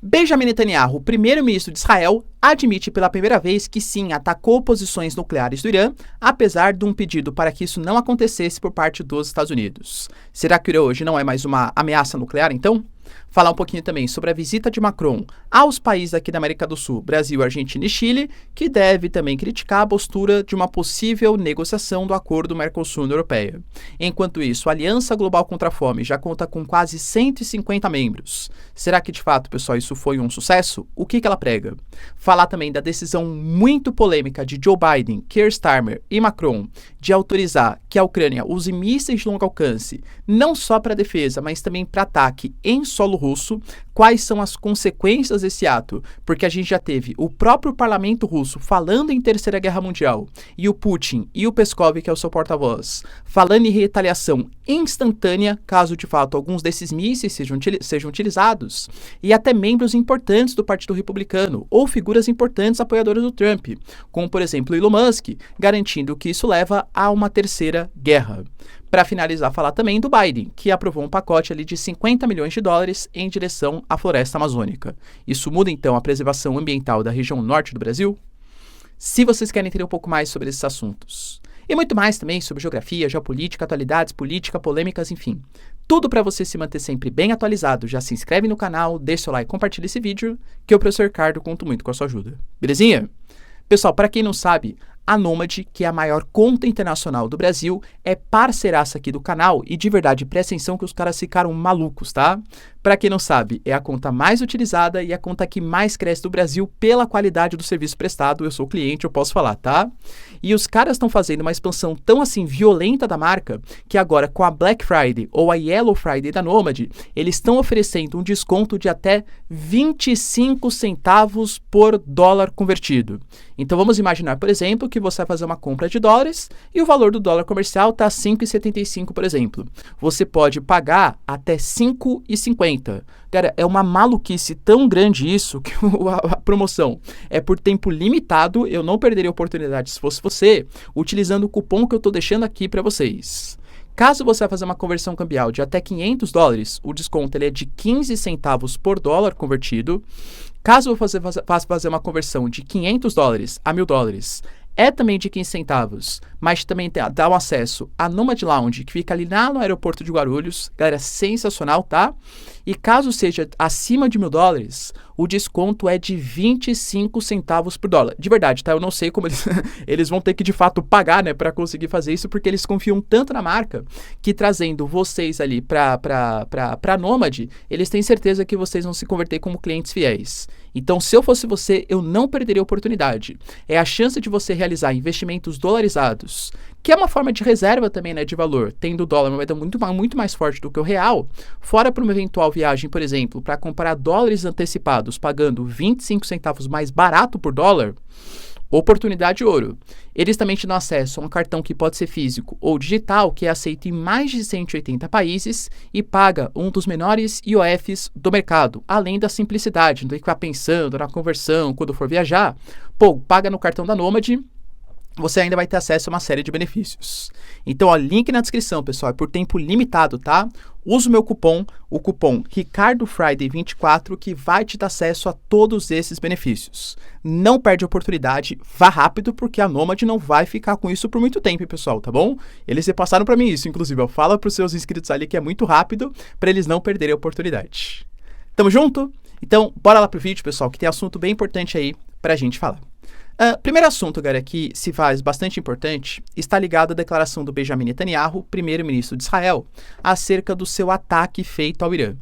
Benjamin Netanyahu, primeiro-ministro de Israel, admite pela primeira vez que sim, atacou posições nucleares do Irã, apesar de um pedido para que isso não acontecesse por parte dos Estados Unidos. Será que o Irã hoje não é mais uma ameaça nuclear, então? Falar um pouquinho também sobre a visita de Macron aos países aqui da América do Sul, Brasil, Argentina e Chile, que deve também criticar a postura de uma possível negociação do acordo Mercosul-União Europeia. Enquanto isso, a Aliança Global contra a Fome já conta com quase 150 membros. Será que de fato, pessoal, isso foi um sucesso? O que ela prega? Falar também da decisão muito polêmica de Joe Biden, Keir Starmer e Macron de autorizar que a Ucrânia use mísseis de longo alcance, não só para defesa, mas também para ataque em solo russo. Quais são as consequências desse ato? Porque a gente já teve o próprio parlamento russo falando em Terceira Guerra Mundial e o Putin e o Peskov, que é o seu porta-voz, falando em retaliação instantânea caso de fato alguns desses mísseis sejam utilizados, e até membros importantes do Partido Republicano ou figuras importantes apoiadoras do Trump, como por exemplo Elon Musk, garantindo que isso leva a uma terceira guerra. Para finalizar, falar também do Biden, que aprovou um pacote ali de 50 milhões de dólares em direção à floresta amazônica. Isso muda então a preservação ambiental da região norte do Brasil? Se vocês querem entender um pouco mais sobre esses assuntos, e muito mais também sobre geografia, geopolítica, atualidades, política, polêmicas, enfim, tudo para você se manter sempre bem atualizado, já se inscreve no canal, deixa seu like e compartilha esse vídeo, que eu, professor Ricardo, conto muito com a sua ajuda. Belezinha? Pessoal, para quem não sabe, a Nomad, que é a maior conta internacional do Brasil, é parceiraça aqui do canal e de verdade, presta atenção que os caras ficaram malucos, tá? Para quem não sabe, é a conta mais utilizada e a conta que mais cresce do Brasil pela qualidade do serviço prestado. Eu sou cliente, eu posso falar, tá? E os caras estão fazendo uma expansão tão assim violenta da marca que agora com a Black Friday ou a Yellow Friday da Nomad, eles estão oferecendo um desconto de até 25 centavos por dólar convertido. Então vamos imaginar, por exemplo, que você vai fazer uma compra de dólares e o valor do dólar comercial está 5,75, por exemplo. Você pode pagar até 5,50. Cara, é uma maluquice tão grande isso que a promoção é por tempo limitado. Eu não perderia a oportunidade se fosse você, utilizando o cupom que eu estou deixando aqui para vocês. Caso você vá fazer uma conversão cambial de até 500 dólares, o desconto ele é de 15 centavos por dólar convertido. Caso você vá fazer uma conversão de 500 dólares a 1.000 dólares, é também de 15 centavos, mas também dá um acesso à Nomad Lounge, que fica ali no aeroporto de Guarulhos. Galera, sensacional, tá? E caso seja acima de 1.000 dólares, o desconto é de 25 centavos por dólar. De verdade, tá? Eu não sei como eles vão ter que de fato pagar, né, para conseguir fazer isso, porque eles confiam tanto na marca que trazendo vocês ali para Nomad, eles têm certeza que vocês vão se converter como clientes fiéis. Então, se eu fosse você, eu não perderia a oportunidade. É a chance de você realizar investimentos dolarizados, que é uma forma de reserva também, né, de valor, tendo o dólar uma moeda muito mais forte do que o real, fora para uma eventual viagem, por exemplo, para comprar dólares antecipados, pagando 25 centavos mais barato por dólar, oportunidade de ouro. Eles também te dão acesso a um cartão que pode ser físico ou digital, que é aceito em mais de 180 países e paga um dos menores IOFs do mercado, além da simplicidade, não tem que ficar pensando na conversão quando for viajar. Pô, paga no cartão da Nomad, você ainda vai ter acesso a uma série de benefícios. Então, ó, link na descrição, pessoal, é por tempo limitado, tá? Usa o meu cupom, o cupom RICARDOFRIDAY24, que vai te dar acesso a todos esses benefícios. Não perde a oportunidade, vá rápido, porque a Nomad não vai ficar com isso por muito tempo, pessoal, tá bom? Eles repassaram para mim isso, inclusive, eu falo para os seus inscritos ali que é muito rápido, para eles não perderem a oportunidade. Tamo junto? Então, bora lá pro vídeo, pessoal, que tem assunto bem importante aí pra gente falar. Primeiro assunto, galera, que se faz bastante importante, está ligado à declaração do Benjamin Netanyahu, primeiro-ministro de Israel, acerca do seu ataque feito ao Irã.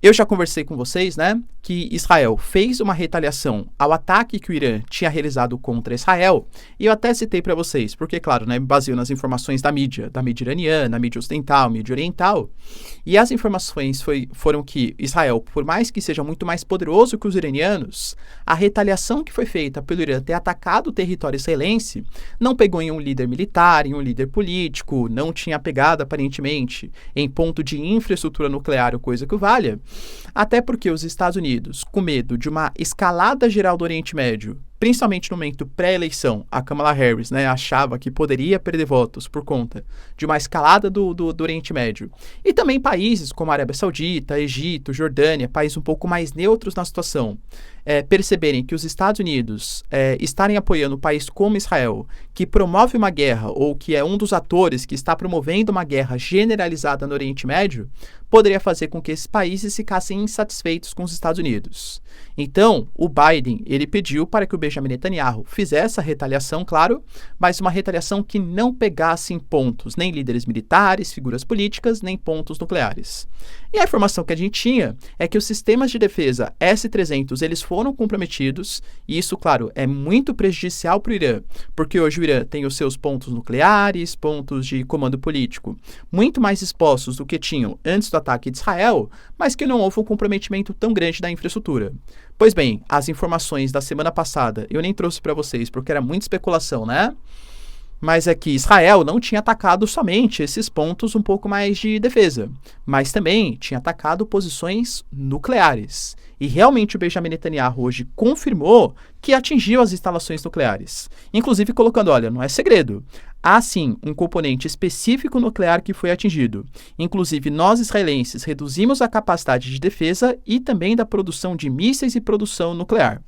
Eu já conversei com vocês, né, que Israel fez uma retaliação ao ataque que o Irã tinha realizado contra Israel, e eu até citei para vocês, porque, claro, né, baseio nas informações da mídia iraniana, mídia ocidental, mídia oriental, e as informações foram que Israel, por mais que seja muito mais poderoso que os iranianos, a retaliação que foi feita pelo Irã ter atacado o território israelense não pegou em um líder militar, em um líder político, não tinha pegado, aparentemente, em ponto de infraestrutura nuclear ou coisa que o valha, até porque os Estados Unidos, com medo de uma escalada geral do Oriente Médio, principalmente no momento pré-eleição, a Kamala Harris, né, achava que poderia perder votos por conta de uma escalada do Oriente Médio. E também países como a Arábia Saudita, Egito, Jordânia, países um pouco mais neutros na situação, perceberem que os Estados Unidos estarem apoiando um país como Israel, que promove uma guerra ou que é um dos atores que está promovendo uma guerra generalizada no Oriente Médio, poderia fazer com que esses países ficassem insatisfeitos com os Estados Unidos. Então, o Biden, ele pediu para que o Benjamin Netanyahu fizesse a retaliação, claro, mas uma retaliação que não pegasse em pontos, nem líderes militares, figuras políticas, nem pontos nucleares. E a informação que a gente tinha é que os sistemas de defesa S-300, eles foram comprometidos, e isso, claro, é muito prejudicial para o Irã, porque hoje o Irã tem os seus pontos nucleares, pontos de comando político, muito mais expostos do que tinham antes do ataque de Israel, mas que não houve um comprometimento tão grande da infraestrutura. Pois bem, as informações da semana passada eu nem trouxe para vocês porque era muita especulação, né? Mas é que Israel não tinha atacado somente esses pontos um pouco mais de defesa, mas também tinha atacado posições nucleares. E realmente o Benjamin Netanyahu hoje confirmou que atingiu as instalações nucleares. Inclusive colocando, olha, não é segredo. Há sim um componente específico nuclear que foi atingido. Inclusive nós israelenses reduzimos a capacidade de defesa e também da produção de mísseis e produção nuclear.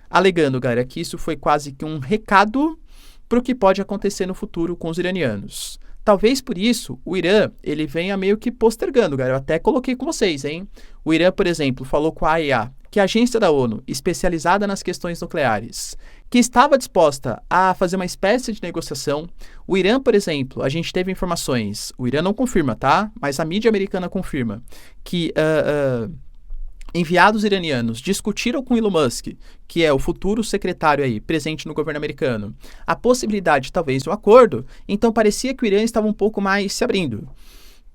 Alegando, galera, que isso foi quase que um recado para o que pode acontecer no futuro com os iranianos. Talvez por isso o Irã ele venha meio que postergando, galera. Eu até coloquei com vocês, hein? O Irã, por exemplo, falou com a AIEA, que é a agência da ONU especializada nas questões nucleares, que estava disposta a fazer uma espécie de negociação. O Irã, por exemplo, a gente teve informações, o Irã não confirma, tá? Mas a mídia americana confirma que enviados iranianos discutiram com Elon Musk, que é o futuro secretário aí, presente no governo americano, a possibilidade talvez de um acordo, então parecia que o Irã estava um pouco mais se abrindo.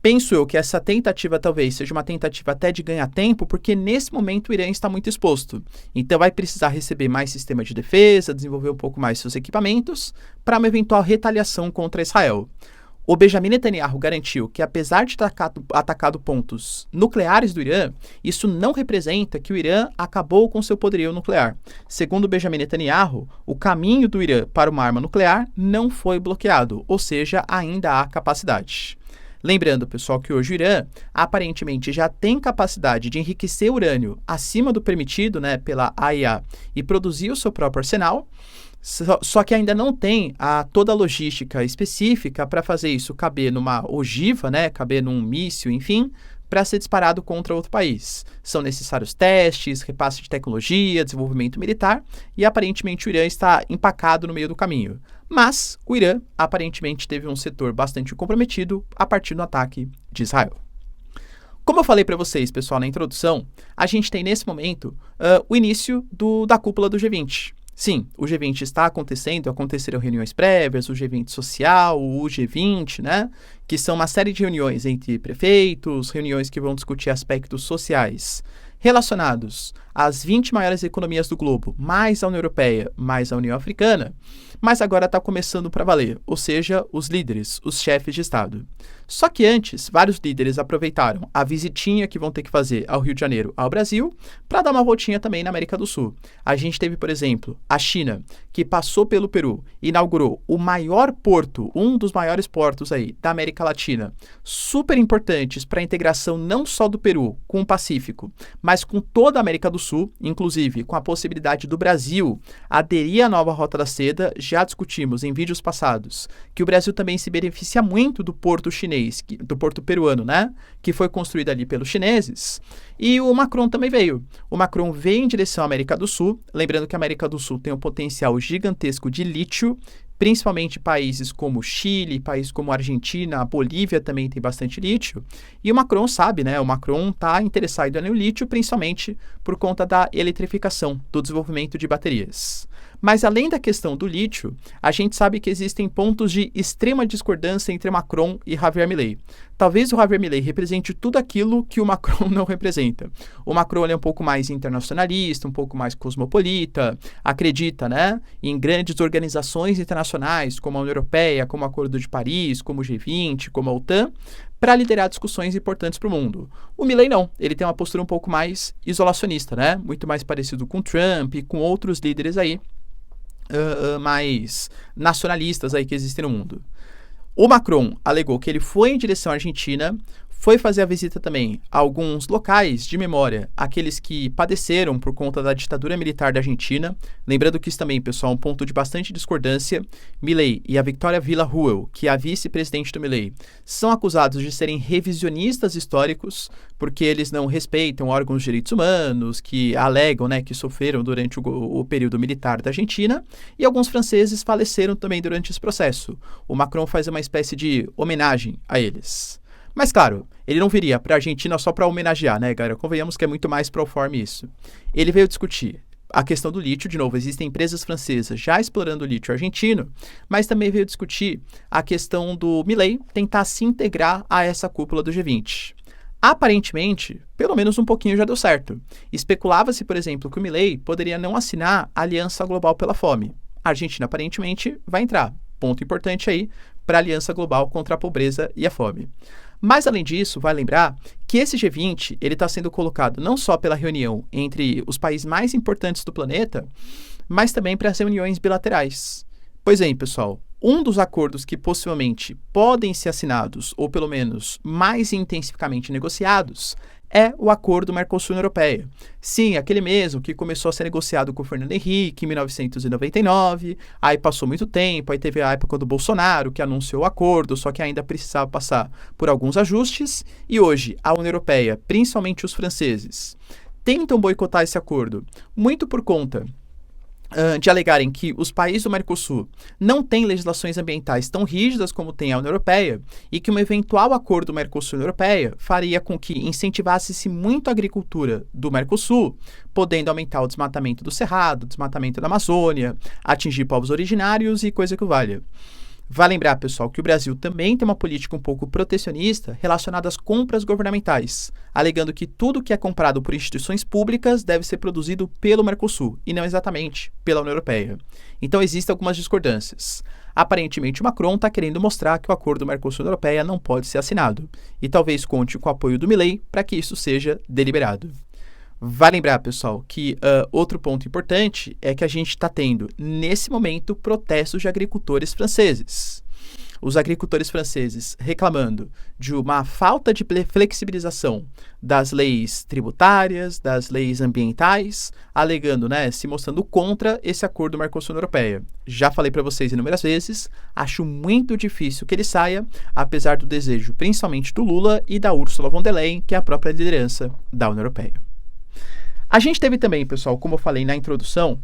Penso eu que essa tentativa talvez seja uma tentativa até de ganhar tempo, porque nesse momento o Irã está muito exposto. Então vai precisar receber mais sistema de defesa, desenvolver um pouco mais seus equipamentos, para uma eventual retaliação contra Israel. O Benjamin Netanyahu garantiu que, apesar de ter atacado pontos nucleares do Irã, isso não representa que o Irã acabou com seu poderio nuclear. Segundo o Benjamin Netanyahu, o caminho do Irã para uma arma nuclear não foi bloqueado, ou seja, ainda há capacidade. Lembrando, pessoal, que hoje o Irã aparentemente já tem capacidade de enriquecer urânio acima do permitido, né, pela AIEA e produzir o seu próprio arsenal. Só que ainda não tem toda a logística específica para fazer isso caber numa ogiva, né, caber num míssil, enfim, para ser disparado contra outro país. São necessários testes, repasse de tecnologia, desenvolvimento militar, e aparentemente o Irã está empacado no meio do caminho. Mas o Irã aparentemente teve um setor bastante comprometido a partir do ataque de Israel. Como eu falei para vocês, pessoal, na introdução, a gente tem nesse momento o início da cúpula do G20. Sim, o G20 está acontecendo, aconteceram reuniões prévias, o G20 social, o G20, né? Que são uma série de reuniões entre prefeitos, reuniões que vão discutir aspectos sociais relacionados às 20 maiores economias do globo, mais a União Europeia, mais a União Africana, mas agora está começando para valer, ou seja, os líderes, os chefes de Estado. Só que antes, vários líderes aproveitaram a visitinha que vão ter que fazer ao Rio de Janeiro, ao Brasil, para dar uma voltinha também na América do Sul. A gente teve, por exemplo, a China, que passou pelo Peru e inaugurou o maior porto, um dos maiores portos aí da América Latina, super importantes para a integração não só do Peru com o Pacífico, mas com toda a América do Sul, inclusive com a possibilidade do Brasil aderir à nova Rota da Seda. Já discutimos em vídeos passados que o Brasil também se beneficia muito do porto chinês, do porto peruano, né? Que foi construído ali pelos chineses. E o Macron também veio. O Macron veio em direção à América do Sul, lembrando que a América do Sul tem um potencial gigantesco de lítio, principalmente países como Chile, países como Argentina, a Bolívia também tem bastante lítio. E o Macron sabe, né? O Macron está interessado no lítio, principalmente por conta da eletrificação, do desenvolvimento de baterias. Mas além da questão do lítio, a gente sabe que existem pontos de extrema discordância entre Macron e Javier Milei. Talvez o Javier Milei represente tudo aquilo que o Macron não representa. O Macron é um pouco mais internacionalista, um pouco mais cosmopolita, acredita, né, em grandes organizações internacionais como a União Europeia, como o Acordo de Paris, como o G20, como a OTAN, para liderar discussões importantes para o mundo. O Milei não, ele tem uma postura um pouco mais isolacionista, né, muito mais parecido com Trump e com outros líderes aí mais nacionalistas aí que existem no mundo. O Macron alegou que ele foi em direção à Argentina, foi fazer a visita também a alguns locais de memória, aqueles que padeceram por conta da ditadura militar da Argentina. Lembrando que isso também, pessoal, é um ponto de bastante discordância. Milei e a Victoria Villarruel, que é a vice-presidente do Milei, são acusados de serem revisionistas históricos, porque eles não respeitam órgãos de direitos humanos, que alegam, né, que sofreram durante o período militar da Argentina, e alguns franceses faleceram também durante esse processo. O Macron faz uma espécie de homenagem a eles. Mas, claro, ele não viria para a Argentina só para homenagear, né, galera? Convenhamos que é muito mais pro forma isso. Ele veio discutir a questão do lítio. De novo, existem empresas francesas já explorando o lítio argentino, mas também veio discutir a questão do Milei tentar se integrar a essa cúpula do G20. Aparentemente, pelo menos um pouquinho já deu certo. Especulava-se, por exemplo, que o Milei poderia não assinar a Aliança Global pela Fome. A Argentina, aparentemente, vai entrar. Ponto importante aí para a Aliança Global contra a Pobreza e a Fome. Mas, além disso, vai lembrar que esse G20 ele está sendo colocado não só pela reunião entre os países mais importantes do planeta, mas também para as reuniões bilaterais. Pois bem, pessoal, um dos acordos que possivelmente podem ser assinados, ou pelo menos mais intensificamente negociados, é o acordo Mercosul-União Europeia. Sim, aquele mesmo que começou a ser negociado com o Fernando Henrique em 1999, aí passou muito tempo, aí teve a época do Bolsonaro, que anunciou o acordo, só que ainda precisava passar por alguns ajustes, e hoje a União Europeia, principalmente os franceses, tentam boicotar esse acordo, muito por conta de alegarem que os países do Mercosul não têm legislações ambientais tão rígidas como tem a União Europeia e que um eventual acordo Mercosul-União Europeia faria com que incentivasse-se muito a agricultura do Mercosul, podendo aumentar o desmatamento do Cerrado, o desmatamento da Amazônia, atingir povos originários e coisa que valha. Vale lembrar, pessoal, que o Brasil também tem uma política um pouco protecionista relacionada às compras governamentais, alegando que tudo que é comprado por instituições públicas deve ser produzido pelo Mercosul e não exatamente pela União Europeia. Então existem algumas discordâncias. Aparentemente, o Macron está querendo mostrar que o acordo Mercosul-União Europeia não pode ser assinado e talvez conte com o apoio do Milei para que isso seja deliberado. Vai lembrar, pessoal, que outro ponto importante é que a gente está tendo, nesse momento, protestos de agricultores franceses. Os agricultores franceses reclamando de uma falta de flexibilização das leis tributárias, das leis ambientais, alegando, né, se mostrando contra esse acordo Mercosul-União Europeia. Já falei para vocês inúmeras vezes, acho muito difícil que ele saia, apesar do desejo principalmente do Lula e da Ursula von der Leyen, que é a própria liderança da União Europeia. A gente teve também, pessoal, como eu falei na introdução,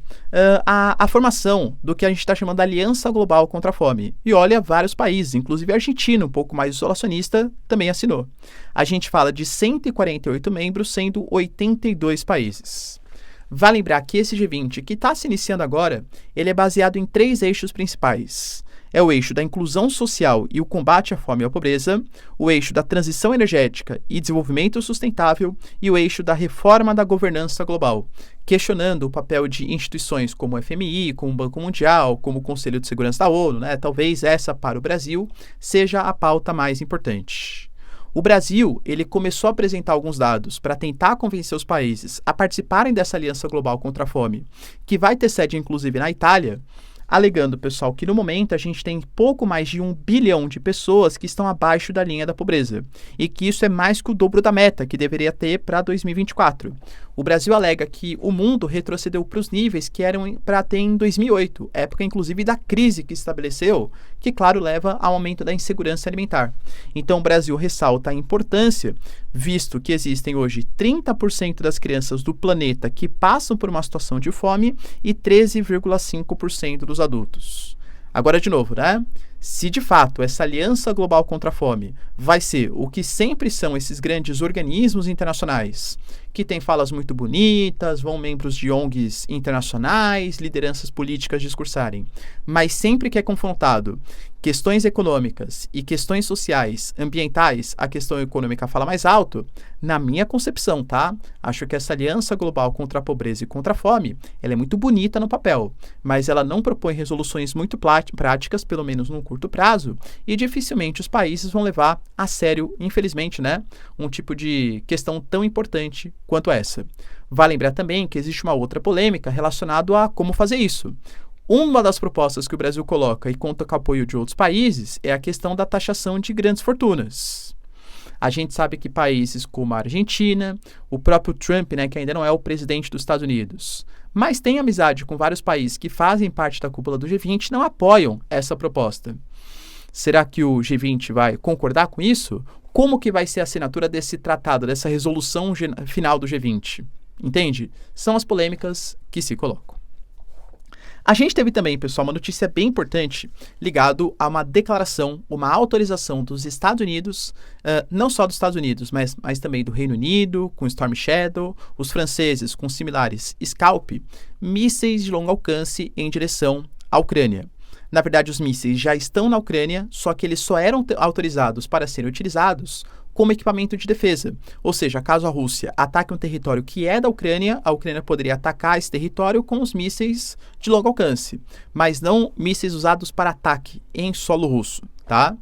a formação do que a gente está chamando de Aliança Global contra a Fome. E olha, vários países, inclusive a Argentina, um pouco mais isolacionista, também assinou. A gente fala de 148 membros, sendo 82 países. Vale lembrar que esse G20, que está se iniciando agora, ele é baseado em 3 eixos principais. É o eixo da inclusão social e o combate à fome e à pobreza, o eixo da transição energética e desenvolvimento sustentável e o eixo da reforma da governança global, questionando o papel de instituições como o FMI, como o Banco Mundial, como o Conselho de Segurança da ONU, né? Talvez essa, para o Brasil, seja a pauta mais importante. O Brasil, ele começou a apresentar alguns dados para tentar convencer os países a participarem dessa aliança global contra a fome, que vai ter sede, inclusive, na Itália, alegando, pessoal, que no momento a gente tem pouco mais de 1 bilhão de pessoas que estão abaixo da linha da pobreza e que isso é mais que o dobro da meta que deveria ter para 2024. O Brasil alega que o mundo retrocedeu para os níveis que eram para ter em 2008, época inclusive da crise que se estabeleceu, que claro leva ao aumento da insegurança alimentar. Então o Brasil ressalta a importância, visto que existem hoje 30% das crianças do planeta que passam por uma situação de fome e 13,5% dos adultos. Agora de novo, né? Se de fato essa aliança global contra a fome vai ser o que sempre são esses grandes organismos internacionais, que têm falas muito bonitas, vão membros de ONGs internacionais, lideranças políticas discursarem, mas sempre que é confrontado questões econômicas e questões sociais, ambientais, a questão econômica fala mais alto, na minha concepção, tá? Acho que essa aliança global contra a pobreza e contra a fome, ela é muito bonita no papel, mas ela não propõe resoluções muito práticas, pelo menos num curto prazo, e dificilmente os países vão levar a sério, infelizmente, né, um tipo de questão tão importante quanto essa. Vale lembrar também que existe uma outra polêmica relacionada a como fazer isso. Uma das propostas que o Brasil coloca e conta com o apoio de outros países é a questão da taxação de grandes fortunas. A gente sabe que países como a Argentina, o próprio Trump, né, que ainda não é o presidente dos Estados Unidos, mas tem amizade com vários países que fazem parte da cúpula do G20, não apoiam essa proposta. Será que o G20 vai concordar com isso? Como que vai ser a assinatura desse tratado, dessa resolução final do G20? Entende? São as polêmicas que se colocam. A gente teve também, pessoal, uma notícia bem importante ligado a uma declaração, uma autorização dos Estados Unidos, não só dos Estados Unidos, mas também do Reino Unido, com Storm Shadow, os franceses com similares Scalp, mísseis de longo alcance em direção à Ucrânia. Na verdade, os mísseis já estão na Ucrânia, só que eles só eram autorizados para serem utilizados como equipamento de defesa. Ou seja, caso a Rússia ataque um território que é da Ucrânia, a Ucrânia poderia atacar esse território com os mísseis de longo alcance, mas não mísseis usados para ataque em solo russo, tá?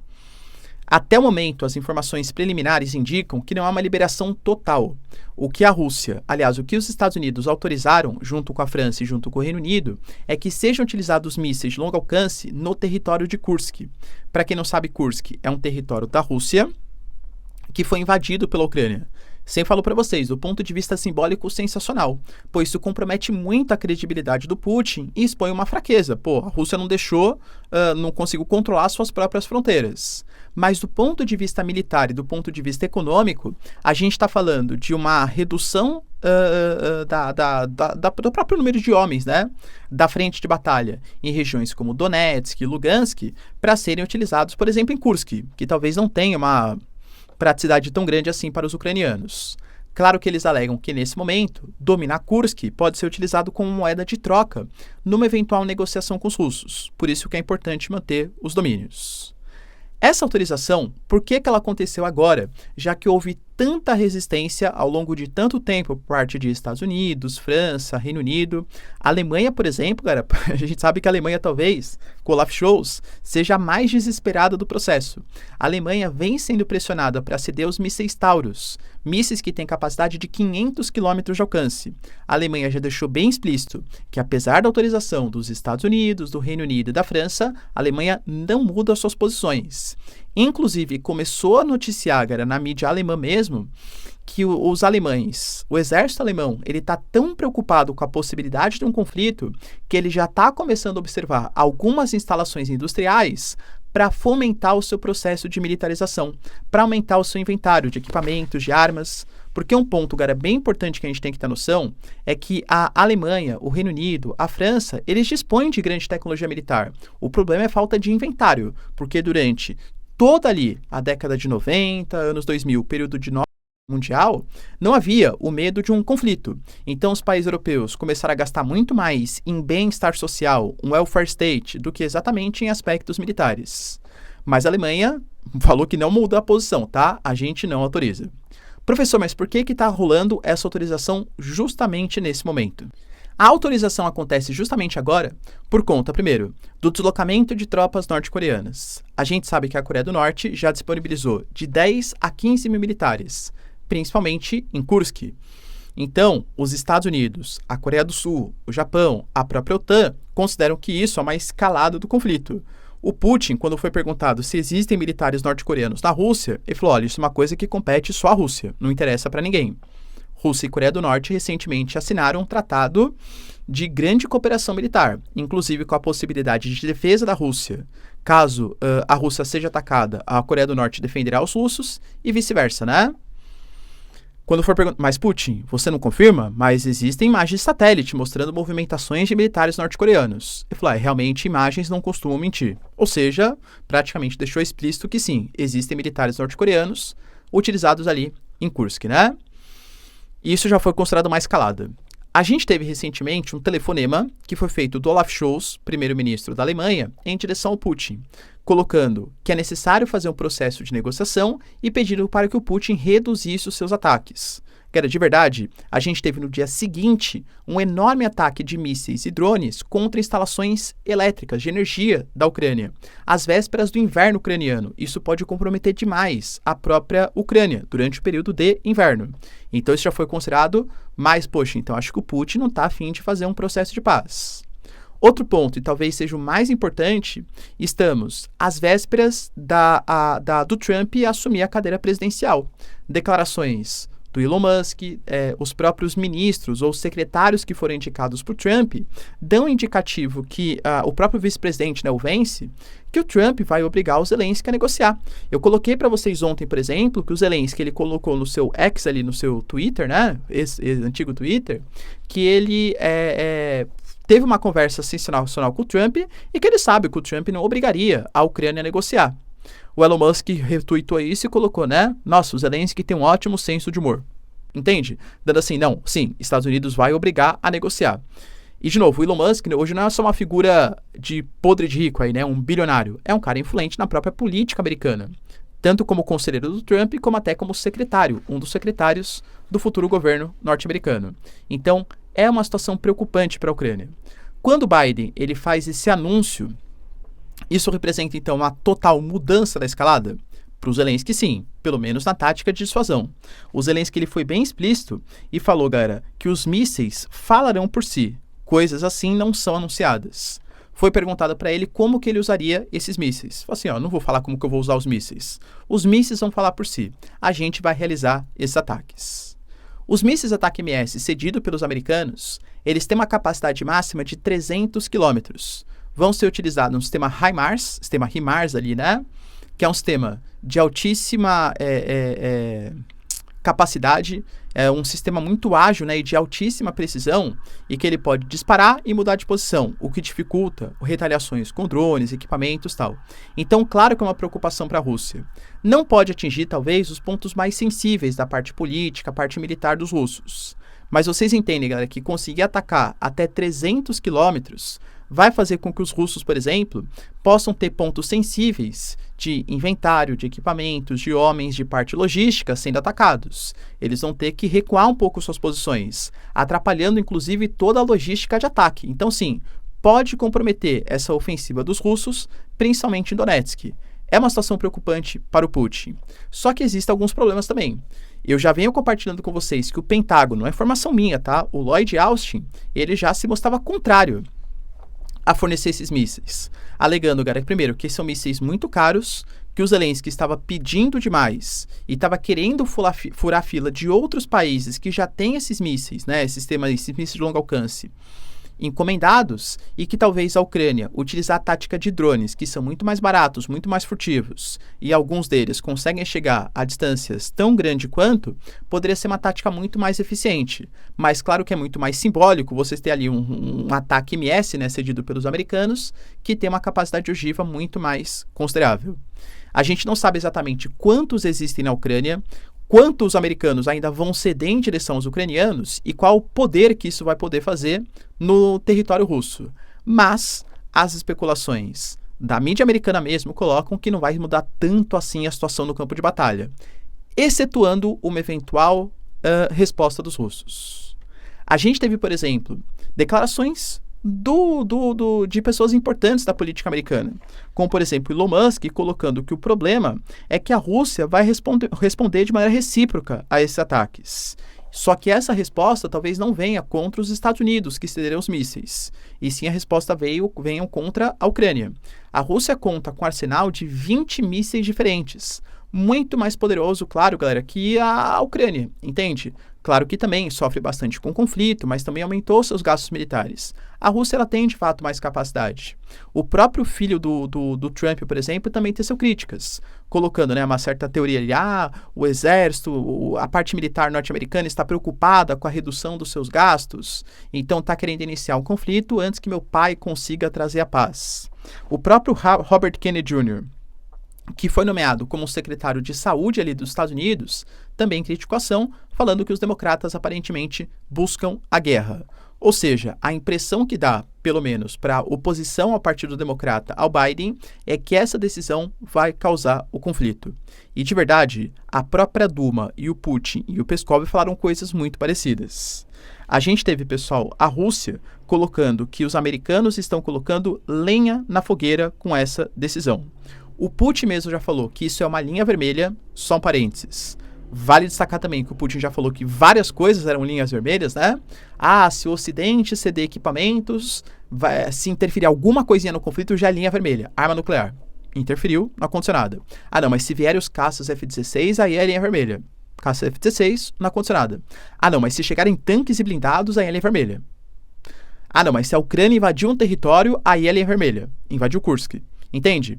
Até o momento, as informações preliminares indicam que não há uma liberação total. O que a Rússia, aliás, o que os Estados Unidos autorizaram, junto com a França e junto com o Reino Unido, é que sejam utilizados mísseis de longo alcance no território de Kursk. Para quem não sabe, Kursk é um território da Rússia que foi invadido pela Ucrânia. Sempre falo para vocês, do ponto de vista simbólico, sensacional, pois isso compromete muito a credibilidade do Putin e expõe uma fraqueza. Pô, a Rússia não deixou, não conseguiu controlar suas próprias fronteiras. Mas do ponto de vista militar e do ponto de vista econômico, a gente está falando de uma redução do próprio número de homens, né, da frente de batalha em regiões como Donetsk e Lugansk para serem utilizados, por exemplo, em Kursk, que talvez não tenha uma praticidade tão grande assim para os ucranianos. Claro que eles alegam que, nesse momento, dominar Kursk pode ser utilizado como moeda de troca numa eventual negociação com os russos. Por isso que é importante manter os domínios. Essa autorização, por que ela aconteceu agora, já que houve tanta resistência ao longo de tanto tempo por parte de Estados Unidos, França, Reino Unido, a Alemanha, por exemplo, cara, a gente sabe que a Alemanha talvez, com Olaf Scholz, seja a mais desesperada do processo. A Alemanha vem sendo pressionada para ceder os mísseis Taurus, mísseis que têm capacidade de 500 km de alcance. A Alemanha já deixou bem explícito que, apesar da autorização dos Estados Unidos, do Reino Unido e da França, a Alemanha não muda suas posições. Inclusive, começou a noticiar, cara, na mídia alemã mesmo, que os alemães, o exército alemão, ele está tão preocupado com a possibilidade de um conflito que ele já está começando a observar algumas instalações industriais para fomentar o seu processo de militarização, para aumentar o seu inventário de equipamentos, de armas. Porque um ponto, cara, bem importante que a gente tem que ter noção é que a Alemanha, o Reino Unido, a França, eles dispõem de grande tecnologia militar. O problema é a falta de inventário, porque durante toda ali a década de 90, anos 2000, período de mundial, não havia o medo de um conflito. Então, os países europeus começaram a gastar muito mais em bem-estar social, um welfare state, do que exatamente em aspectos militares. Mas a Alemanha falou que não mudou a posição, tá? A gente não autoriza. Professor, mas por que está rolando essa autorização justamente nesse momento? A autorização acontece justamente agora por conta, primeiro, do deslocamento de tropas norte-coreanas. A gente sabe que a Coreia do Norte já disponibilizou de 10 a 15 mil militares, principalmente em Kursk. Então, os Estados Unidos, a Coreia do Sul, o Japão, a própria OTAN consideram que isso é uma escalada do conflito. O Putin, quando foi perguntado se existem militares norte-coreanos na Rússia, ele falou, olha, isso é uma coisa que compete só à Rússia, não interessa para ninguém. Rússia e Coreia do Norte recentemente assinaram um tratado de grande cooperação militar, inclusive com a possibilidade de defesa da Rússia. Caso a Rússia seja atacada, a Coreia do Norte defenderá os russos e vice-versa, né? Quando for perguntar, mas Putin, você não confirma? Mas existem imagens de satélite mostrando movimentações de militares norte-coreanos. Ele falou, realmente imagens não costumam mentir. Ou seja, praticamente deixou explícito que sim, existem militares norte-coreanos utilizados ali em Kursk, né? Isso já foi considerado uma escalada. A gente teve recentemente um telefonema que foi feito do Olaf Scholz, primeiro-ministro da Alemanha, em direção ao Putin, colocando que é necessário fazer um processo de negociação e pedindo para que o Putin reduzisse os seus ataques. Cara, de verdade, a gente teve no dia seguinte um enorme ataque de mísseis e drones contra instalações elétricas de energia da Ucrânia, às vésperas do inverno ucraniano. Isso pode comprometer demais a própria Ucrânia durante o período de inverno. Então isso já foi considerado, mas, poxa, então acho que o Putin não está a fim de fazer um processo de paz. Outro ponto, e talvez seja o mais importante, estamos às vésperas do Trump assumir a cadeira presidencial. Declarações do Elon Musk, os próprios ministros ou secretários que foram indicados por Trump, dão indicativo que o próprio vice-presidente, né, o Vance, que o Trump vai obrigar o Zelensky a negociar. Eu coloquei para vocês ontem, por exemplo, que o Zelensky, ele colocou no seu X ali, no seu Twitter, né, esse antigo Twitter, que ele teve uma conversa sensacional com o Trump e que ele sabe que o Trump não obrigaria a Ucrânia a negociar. O Elon Musk retweetou isso e colocou, né? Nossa, o Zelensky tem um ótimo senso de humor. Entende? Dando assim, não, sim, Estados Unidos vai obrigar a negociar. E, de novo, o Elon Musk hoje não é só uma figura de podre de rico aí, né? Um bilionário. É um cara influente na própria política americana. Tanto como conselheiro do Trump, como até como secretário, um dos secretários do futuro governo norte-americano. Então, é uma situação preocupante para a Ucrânia. Quando o Biden ele faz esse anúncio, isso representa, então, uma total mudança da escalada? Para o Zelensky, sim, pelo menos na tática de dissuasão. O Zelensky ele foi bem explícito e falou, galera, que os mísseis falarão por si. Coisas assim não são anunciadas. Foi perguntado para ele como que ele usaria esses mísseis. Falou assim, não vou falar como que eu vou usar os mísseis. Os mísseis vão falar por si. A gente vai realizar esses ataques. Os mísseis ATACMS cedidos pelos americanos, eles têm uma capacidade máxima de 300 quilômetros. Vão ser utilizados no sistema HIMARS ali, né? Que é um sistema de altíssima capacidade, um sistema muito ágil, né, e de altíssima precisão, e que ele pode disparar e mudar de posição, o que dificulta retaliações com drones, equipamentos e tal. Então, claro que é uma preocupação para a Rússia. Não pode atingir, talvez, os pontos mais sensíveis da parte política, a parte militar dos russos. Mas vocês entendem, galera, que conseguir atacar até 300 quilômetros vai fazer com que os russos, por exemplo, possam ter pontos sensíveis de inventário, de equipamentos, de homens, de parte logística sendo atacados. Eles vão ter que recuar um pouco suas posições, atrapalhando inclusive toda a logística de ataque. Então, sim, pode comprometer essa ofensiva dos russos, principalmente em Donetsk. É uma situação preocupante para o Putin. Só que existem alguns problemas também. Eu já venho compartilhando com vocês que o Pentágono, não é informação minha, tá? O Lloyd Austin, ele já se mostrava contrário a fornecer esses mísseis, alegando, galera, primeiro, que são mísseis muito caros, que o Zelensky estava pedindo demais e estava querendo furar a fila de outros países que já têm esses mísseis, né, esses mísseis de longo alcance, encomendados, e que talvez a Ucrânia utilizar a tática de drones, que são muito mais baratos, muito mais furtivos, e alguns deles conseguem chegar a distâncias tão grandes quanto, poderia ser uma tática muito mais eficiente. Mas claro que é muito mais simbólico vocês terem ali um ataque MS, né, cedido pelos americanos, que tem uma capacidade de ogiva muito mais considerável. A gente não sabe exatamente quantos existem na Ucrânia, quanto os americanos ainda vão ceder em direção aos ucranianos e qual o poder que isso vai poder fazer no território russo. Mas as especulações da mídia americana mesmo colocam que não vai mudar tanto assim a situação no campo de batalha, excetuando uma eventual resposta dos russos. A gente teve, por exemplo, declarações de pessoas importantes da política americana, como, por exemplo, Elon Musk, colocando que o problema é que a Rússia vai responder de maneira recíproca a esses ataques. Só que essa resposta talvez não venha contra os Estados Unidos, que cederam os mísseis, e sim a resposta venha contra a Ucrânia. A Rússia conta com um arsenal de 20 mísseis diferentes, muito mais poderoso, claro, galera, que a Ucrânia, entende? Claro que também sofre bastante com o conflito, mas também aumentou seus gastos militares. A Rússia ela tem, de fato, mais capacidade. O próprio filho do Trump, por exemplo, também teceu críticas, colocando, né, uma certa teoria ali, o exército, a parte militar norte-americana está preocupada com a redução dos seus gastos, então está querendo iniciar um conflito antes que meu pai consiga trazer a paz. O próprio Robert Kennedy Jr., que foi nomeado como secretário de saúde ali dos Estados Unidos, também criticou a ação, falando que os democratas aparentemente buscam a guerra. Ou seja, a impressão que dá, pelo menos para a oposição ao Partido Democrata ao Biden, é que essa decisão vai causar o conflito. E de verdade, a própria Duma e o Putin e o Peskov falaram coisas muito parecidas. A gente teve, pessoal, a Rússia colocando que os americanos estão colocando lenha na fogueira com essa decisão. O Putin mesmo já falou que isso é uma linha vermelha, só um parênteses. Vale destacar também que o Putin já falou que várias coisas eram linhas vermelhas, né? Se o Ocidente ceder equipamentos, se interferir alguma coisinha no conflito, já é linha vermelha. Arma nuclear. Interferiu, não aconteceu nada. Ah, não, mas se vierem os caças F-16, aí é linha vermelha. Caça F-16, não aconteceu nada. Ah, não, mas se chegarem tanques e blindados, aí é linha vermelha. Ah, não, mas se a Ucrânia invadiu um território, aí é linha vermelha. Invadiu Kursk. Entende?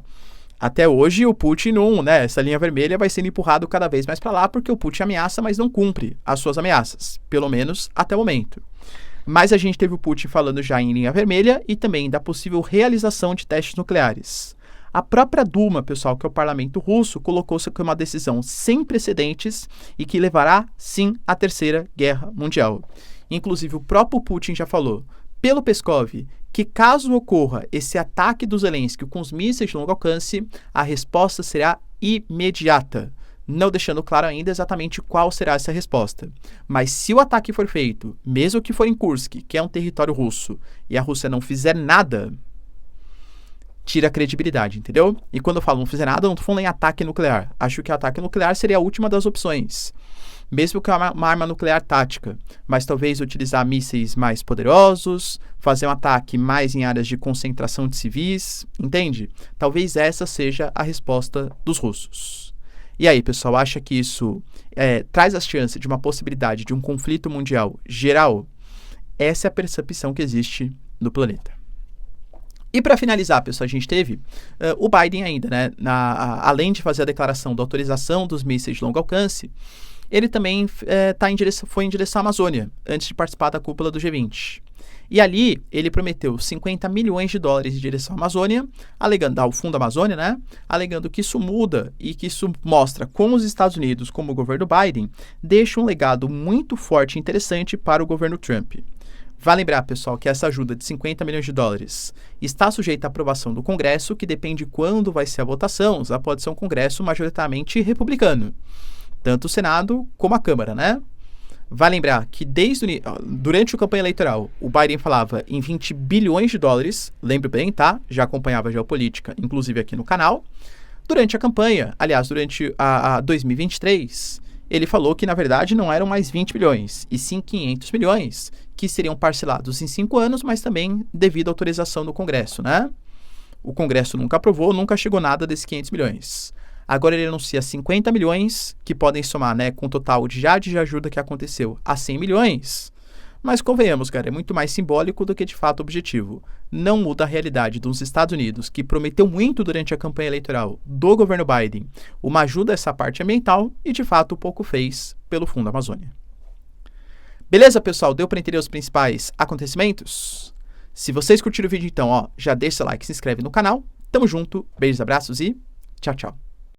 Até hoje o Putin não, né? Essa linha vermelha vai sendo empurrado cada vez mais para lá porque o Putin ameaça, mas não cumpre as suas ameaças. Pelo menos até o momento. Mas a gente teve o Putin falando já em linha vermelha e também da possível realização de testes nucleares. A própria Duma, pessoal, que é o parlamento russo, colocou-se como uma decisão sem precedentes e que levará, sim, à Terceira Guerra Mundial. Inclusive, o próprio Putin já falou, pelo Peskov, que caso ocorra esse ataque do Zelensky com os mísseis de longo alcance, a resposta será imediata. Não deixando claro ainda exatamente qual será essa resposta. Mas se o ataque for feito, mesmo que for em Kursk, que é um território russo, e a Rússia não fizer nada, tira a credibilidade, entendeu? E quando eu falo não fizer nada, eu não estou falando em ataque nuclear. Acho que o ataque nuclear seria a última das opções. Mesmo que uma arma nuclear tática, mas talvez utilizar mísseis mais poderosos, fazer um ataque mais em áreas de concentração de civis, entende? Talvez essa seja a resposta dos russos. E aí, pessoal, acha que isso traz as chances de uma possibilidade de um conflito mundial geral? Essa é a percepção que existe no planeta. E para finalizar, pessoal, a gente teve o Biden ainda, né? Além de fazer a declaração da autorização dos mísseis de longo alcance, ele também foi em direção à Amazônia, antes de participar da cúpula do G20. E ali, ele prometeu 50 milhões de dólares em direção à Amazônia, alegando, ao Fundo Amazônia, né? Alegando que isso muda e que isso mostra como os Estados Unidos, como o governo Biden, deixa um legado muito forte e interessante para o governo Trump. Vale lembrar, pessoal, que essa ajuda de 50 milhões de dólares está sujeita à aprovação do Congresso, que depende quando vai ser a votação, já pode ser um Congresso majoritariamente republicano. Tanto o Senado como a Câmara, né? Vale lembrar que durante a campanha eleitoral, o Biden falava em 20 bilhões de dólares, lembro bem, tá? Já acompanhava a geopolítica, inclusive aqui no canal. Durante a campanha, aliás, durante a 2023, ele falou que, na verdade, não eram mais 20 bilhões, e sim 500 milhões, que seriam parcelados em 5 anos, mas também devido à autorização do Congresso, né? O Congresso nunca aprovou, nunca chegou nada desses 500 milhões. Agora ele anuncia 50 milhões, que podem somar, né, com o total de ajuda que aconteceu a 100 milhões. Mas convenhamos, cara, é muito mais simbólico do que de fato objetivo. Não muda a realidade dos Estados Unidos, que prometeu muito durante a campanha eleitoral do governo Biden uma ajuda a essa parte ambiental e de fato pouco fez pelo Fundo Amazônia. Beleza, pessoal? Deu para entender os principais acontecimentos? Se vocês curtiram o vídeo, então, já deixa o like, se inscreve no canal. Tamo junto, beijos, abraços e tchau, tchau.